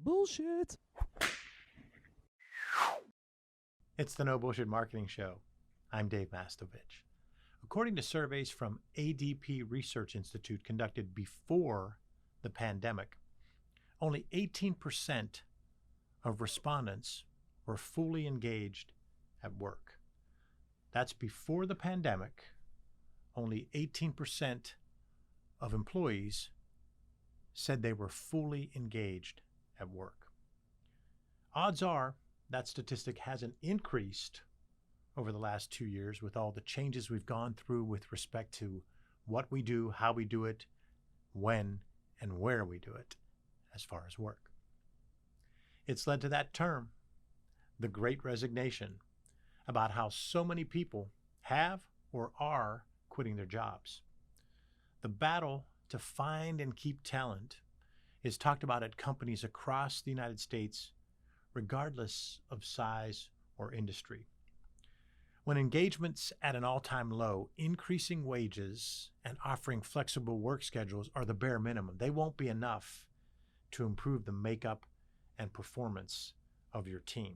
Bullshit. It's the No Bullshit Marketing Show. I'm Dave Mastovich. According to surveys from ADP Research Institute conducted before the pandemic, only 18% of respondents were fully engaged at work. That's before the pandemic. Only 18% of employees said they were fully engaged at work. Odds are that statistic hasn't increased over the last 2 years with all the changes we've gone through with respect to what we do, how we do it, when and where we do it as far as work. It's led to that term, the Great Resignation, about how so many people have or are quitting their jobs. The battle to find and keep talent is talked about at companies across the United States, regardless of size or industry. When engagement's at an all-time low, increasing wages and offering flexible work schedules are the bare minimum. They won't be enough to improve the makeup and performance of your team.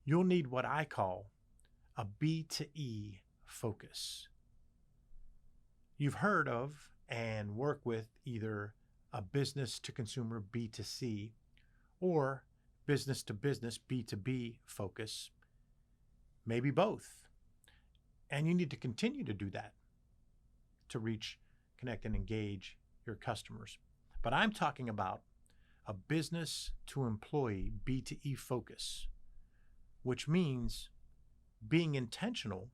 You'll need what I call a B2E focus. You've heard of and work with either a business to consumer B2C or business to business B2B focus, maybe both. And you need to continue to do that to reach, connect, and engage your customers. But I'm talking about a business to employee B2E focus, which means being intentional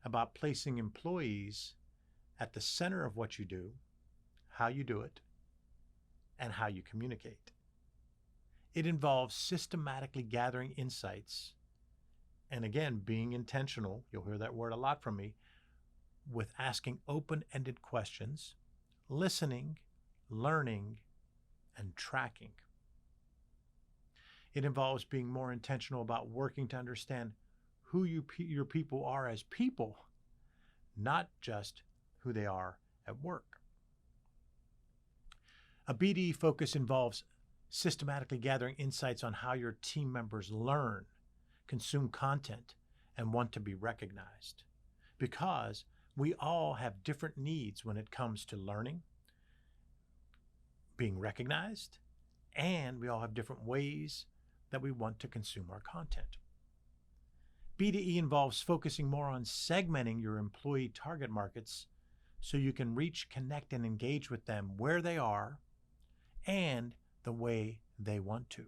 about placing employees at the center of what you do, how you do it, and how you communicate. It involves systematically gathering insights and, again, being intentional, you'll hear that word a lot from me, with asking open-ended questions, listening, learning, and tracking. It involves being more intentional about working to understand who your people are as people, not just who they are at work. A BDE focus involves systematically gathering insights on how your team members learn, consume content, and want to be recognized. Because we all have different needs when it comes to learning, being recognized, and we all have different ways that we want to consume our content. BDE involves focusing more on segmenting your employee target markets so you can reach, connect, and engage with them where they are and the way they want to.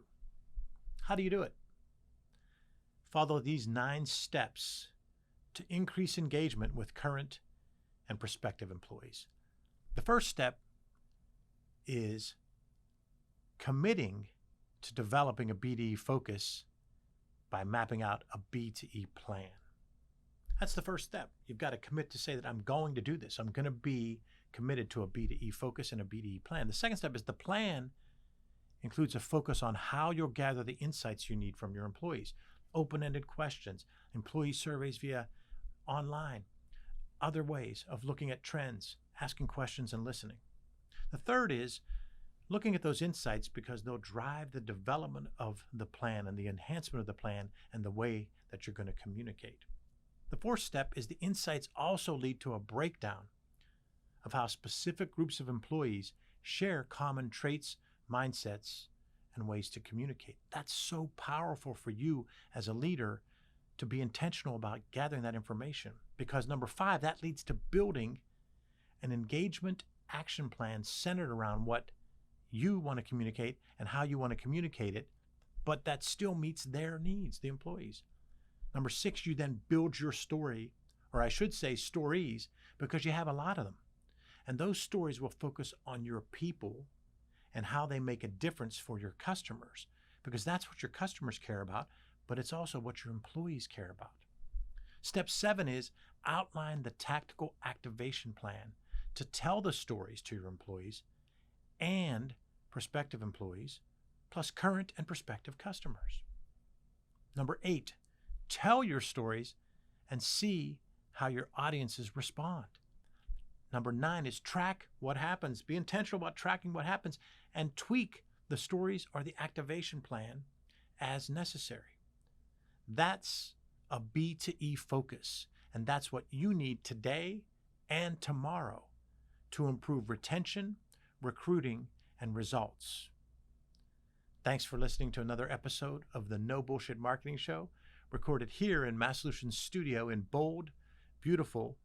How do you do it? Follow these 9 steps to increase engagement with current and prospective employees. The first step is committing to developing a BDE focus by mapping out a B2E plan. That's the first step. You've got to commit to say that I'm going to do this. I'm going to be committed to a B2E focus and a BDE plan. The second step is the plan includes a focus on how you'll gather the insights you need from your employees. Open-ended questions, employee surveys via online, other ways of looking at trends, asking questions and listening. The third is looking at those insights because they'll drive the development of the plan and the enhancement of the plan and the way that you're going to communicate. The fourth step is the insights also lead to a breakdown of how specific groups of employees share common traits, mindsets, and ways to communicate. That's so powerful for you as a leader to be intentional about gathering that information because number 5, that leads to building an engagement action plan centered around what you want to communicate and how you want to communicate it, but that still meets their needs, the employees. Number 6, you then build your story, or I should say stories, because you have a lot of them. And those stories will focus on your people and how they make a difference for your customers, because that's what your customers care about, but it's also what your employees care about. Step 7 is outline the tactical activation plan to tell the stories to your employees and prospective employees, plus current and prospective customers. Number 8, tell your stories and see how your audiences respond. Number 9 is track what happens. Be intentional about tracking what happens and tweak The stories are the activation plan as necessary. That's a B to E focus, and that's what you need today and tomorrow to improve retention, recruiting, and results. Thanks for listening to another episode of the No Bullshit Marketing Show, recorded here in Massolutions studio in bold, beautiful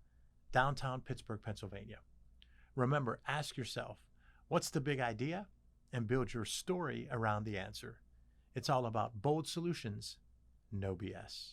downtown Pittsburgh, Pennsylvania. Remember, ask yourself, what's the big idea? And build your story around the answer. It's all about bold solutions, no BS.